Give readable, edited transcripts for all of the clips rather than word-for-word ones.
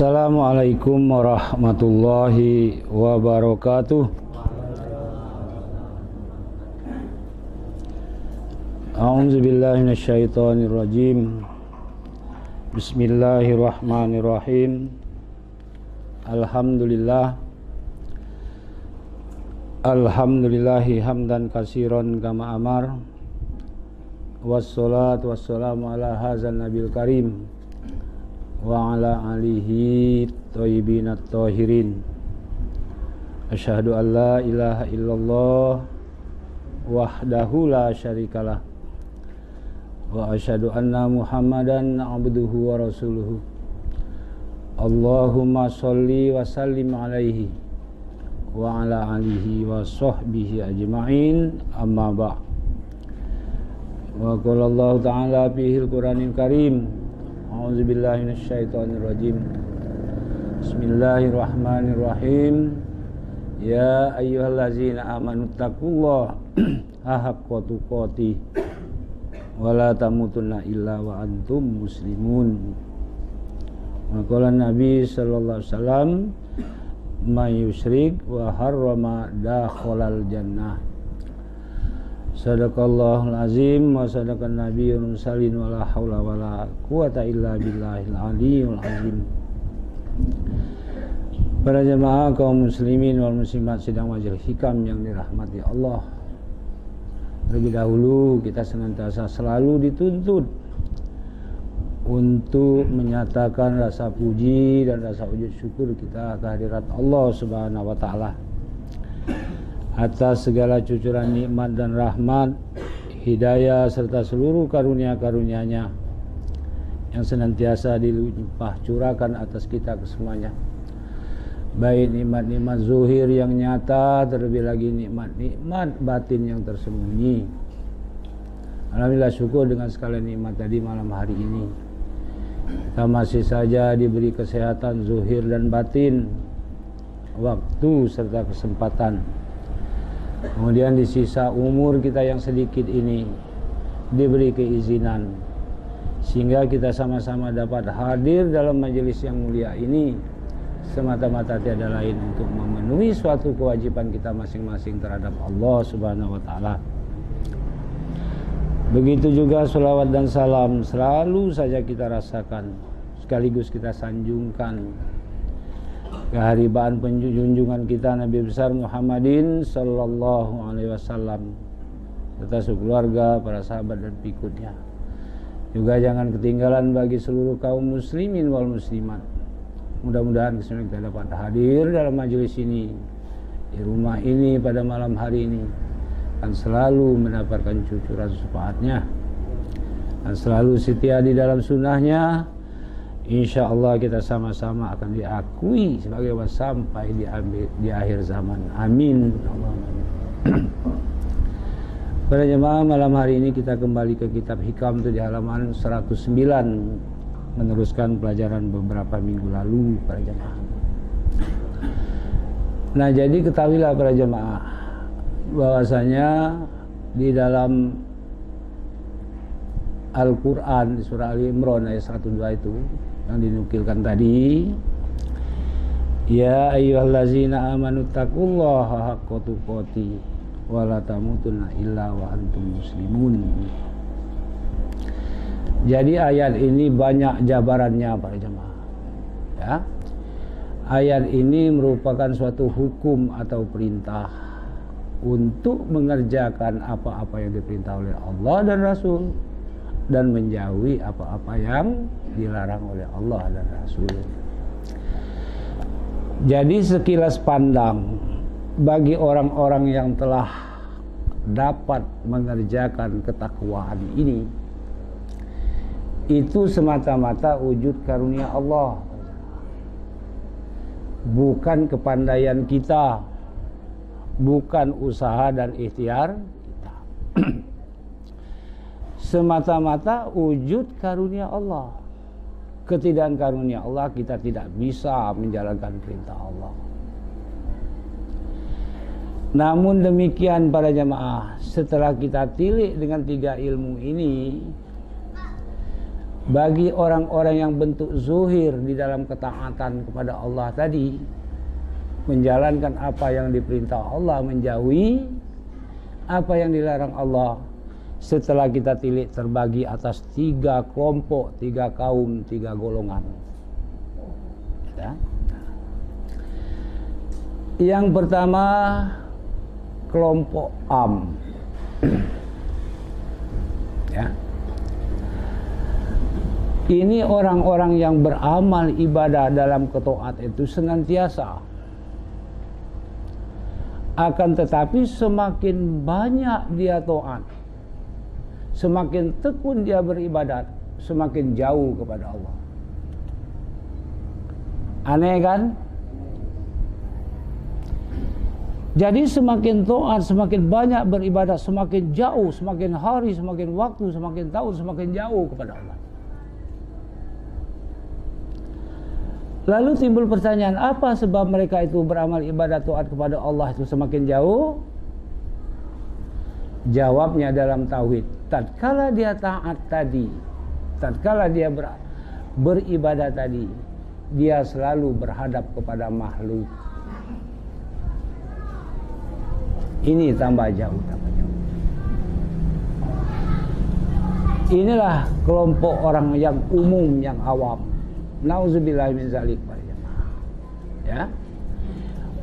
Assalamualaikum warahmatullahi wabarakatuh. A'udzubillahi minasyaitonirrajim. Bismillahirrahmanirrahim. Alhamdulillahi hamdan katsiran kama amar. Wassalatu wassalamu ala hadzal nabil karim wa ala alihi thayyibin at-tahirin. Asyhadu an la ilaha illallah wahdahu la syarikalah wa asyhadu anna Muhammadan abduhu wa rasuluhu. Allahumma sholli wa sallim alaihi wa ala alihi wa sahbihi ajma'in, amma ba'. Wa qala Allah ta'ala fil Qur'anil Karim, a'udzubillahi minasyaitonirrajim. Bismillahirrahmanirrahim. Ya ayyuhallazina amanu taqullaha haqqa tuqatih wa la tamutunna illa wa antum muslimun. Wa qala Nabi sallallahu alaihi wasallam, may yusyrik wa harrama dakhalal jannah. Sadaqallahul azim wa sadaqan nabiyyul mursalin wa la haula wa la quwata illa billahil aliyyil azim. Para jemaah kaum muslimin wal muslimat sidang majelis hikam yang dirahmati Allah, terlebih dahulu kita senantiasa selalu dituntut untuk menyatakan rasa puji dan rasa wujud syukur kita kehadirat Allah Subhanahu wa taala atas segala cucuran nikmat dan rahmat, hidayah serta seluruh karunia-karunia-Nya yang senantiasa dilimpah curahkan atas kita kesemuanya, baik nikmat-nikmat zuhir yang nyata, terlebih lagi nikmat-nikmat batin yang tersembunyi. Alhamdulillah, syukur dengan segala nikmat tadi malam hari ini kita masih saja diberi kesehatan zuhir dan batin, waktu serta kesempatan. Kemudian di sisa umur kita yang sedikit ini diberi keizinan sehingga kita sama-sama dapat hadir dalam majelis yang mulia ini semata-mata tiada lain untuk memenuhi suatu kewajiban kita masing-masing terhadap Allah Subhanahu wa taala. Begitu juga sholawat dan salam selalu saja kita rasakan, sekaligus kita sanjungkan keharibaan penjunjungan kita Nabi besar Muhammadin sallallahu alaihi wasallam serta sekeluarga, para sahabat dan pengikutnya. Juga jangan ketinggalan bagi seluruh kaum muslimin wal muslimat. Mudah-mudahan kita dapat hadir dalam majelis ini, di rumah ini pada malam hari ini, dan selalu mendapatkan cucuran syafaatnya dan selalu setia di dalam sunnahnya. Insya Allah kita sama-sama akan diakui sebagai sampai di akhir zaman. Amin. Para jemaah, malam hari ini kita kembali ke kitab Hikam itu di halaman 109, meneruskan pelajaran beberapa minggu lalu para jemaah. Nah, jadi ketahuilah para jemaah bahwasanya di dalam Al-Quran di surah Ali Imran ayat 102 itu yang dinukilkan tadi, ya ayyuhallazina amanu taqullaha haqqa tuqatih wa la tamutunna illa wa antum muslimun. Jadi ayat ini banyak jabarannya para jemaah, ya. Ayat ini merupakan suatu hukum atau perintah untuk mengerjakan apa-apa yang diperintah oleh Allah dan Rasul, dan menjauhi apa-apa yang dilarang oleh Allah dan Rasul. Jadi sekilas pandang bagi orang-orang yang telah dapat mengerjakan ketakwaan ini, itu semata-mata wujud karunia Allah, bukan kepandaian kita, bukan usaha dan ikhtiar kita. Semata-mata wujud karunia Allah. Ketidakan karunia Allah, kita tidak bisa menjalankan perintah Allah. Namun demikian para jemaah, setelah kita tilik dengan tiga ilmu ini, Bagi orang-orang yang bentuk zuhir di dalam ketaatan kepada Allah tadi, menjalankan apa yang diperintah Allah, menjauhi apa yang dilarang Allah, setelah kita tilik terbagi atas 3 kelompok, 3 kaum, 3 golongan. Ya. Yang pertama, kelompok am. Ya. Ini orang-orang yang beramal ibadah dalam ketaat itu senantiasa. Akan tetapi semakin banyak dia taat, semakin tekun dia beribadat, semakin jauh kepada Allah. Aneh kan? Jadi semakin taat, semakin banyak beribadat, semakin jauh, semakin hari, semakin waktu, semakin tahun, semakin jauh kepada Allah. Lalu timbul pertanyaan, apa sebab mereka itu beramal ibadat taat kepada Allah itu semakin jauh? Jawabnya dalam tauhid. Tatkala dia taat tadi, tatkala dia beribadah tadi, dia selalu berhadap kepada makhluk. Ini tambah jauh, tambah jauh. Inilah kelompok orang yang umum, yang awam. Nauzubillahi min zalik, para jamaah. Ya.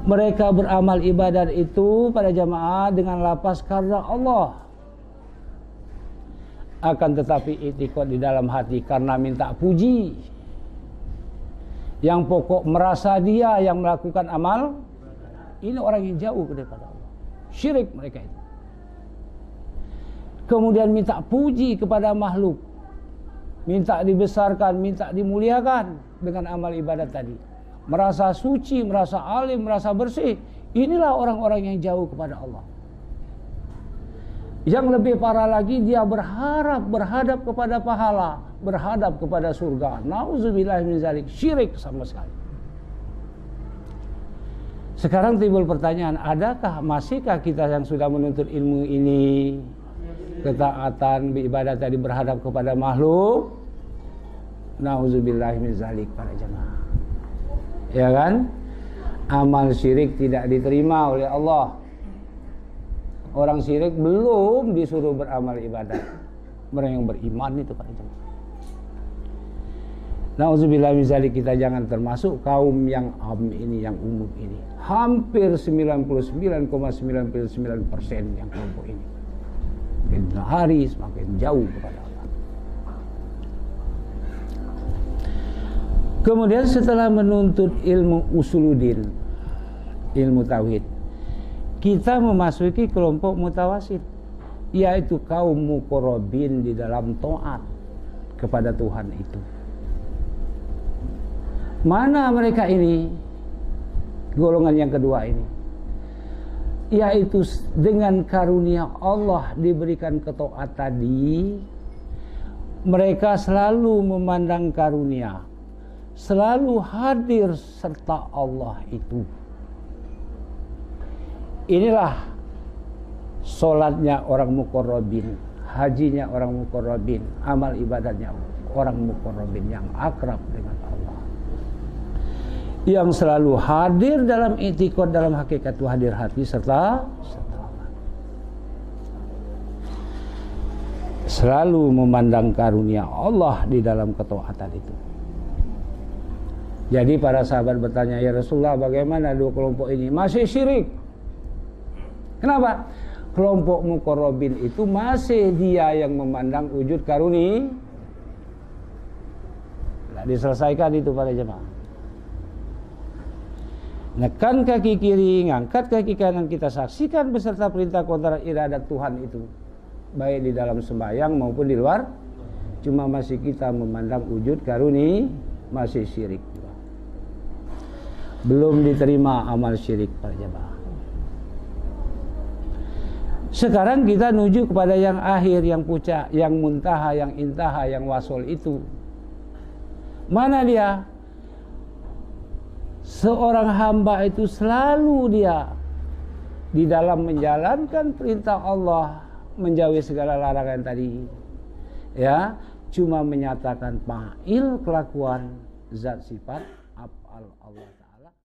Mereka beramal ibadat itu pada jamaah dengan lafaz karena Allah. Akan tetapi i'tiqad di dalam hati karena minta puji. Yang pokok merasa dia yang melakukan amal, ini orang yang jauh daripada Allah. Syirik mereka itu. Kemudian minta puji kepada makhluk, minta dibesarkan, minta dimuliakan dengan amal ibadat tadi. Merasa suci, merasa alim, merasa bersih. Inilah orang-orang yang jauh kepada Allah. Yang lebih parah lagi, dia berhadap kepada pahala, berhadap kepada surga. Nauzubillahi min zalik, syirik sama sekali. Sekarang timbul pertanyaan, masihkah kita yang sudah menuntut ilmu ini, ketaatan beribadat tadi berhadap kepada makhluk? Nauzubillahi min zalik, para jemaah. Ya kan? Amal syirik tidak diterima oleh Allah. Orang syirik belum disuruh beramal ibadat. Mereka yang beriman itu, para jemaah. Nauzubillahi min zalik, kita jangan termasuk kaum yang am ini, yang umum ini. Hampir 99,99% yang kelompok ini. Semakin hari semakin jauh kepada Allah. Kemudian setelah menuntut ilmu usuluddin, ilmu tauhid, kita memasuki kelompok mutawasit, yaitu kaum muqarrabin di dalam taat kepada Tuhan itu. Mana mereka ini? Golongan yang kedua ini, yaitu dengan karunia Allah diberikan ketaat tadi, mereka selalu memandang karunia, selalu hadir serta Allah itu. Inilah solatnya orang muqarrabin, hajinya orang muqarrabin, amal ibadatnya orang muqarrabin yang akrab dengan Allah, yang selalu hadir dalam i'tiqad, dalam hakikat itu hadir hati serta Allah. Selalu memandang karunia Allah di dalam ketaatan itu. Jadi para sahabat bertanya, ya Rasulullah, bagaimana dua kelompok ini? Masih syirik. Kenapa? Kelompok muqarrabin itu masih dia yang memandang wujud karunia. Tidak diselesaikan itu para jemaah. Nekan kaki kiri, ngangkat kaki kanan, kita saksikan beserta perintah kontra iradat Tuhan itu, baik di dalam sembahyang maupun di luar. Cuma masih kita memandang wujud karunia, masih syirik. Belum diterima amal syirik para jemaah. Sekarang kita menuju kepada yang akhir, yang puncak, yang muntaha, yang intaha, yang wasol itu. Mana dia? Seorang hamba itu selalu dia di dalam menjalankan perintah Allah, menjauhi segala larangan tadi. Ya, cuma menyatakan fa'il kelakuan, zat sifat af'al Allah Ta'ala.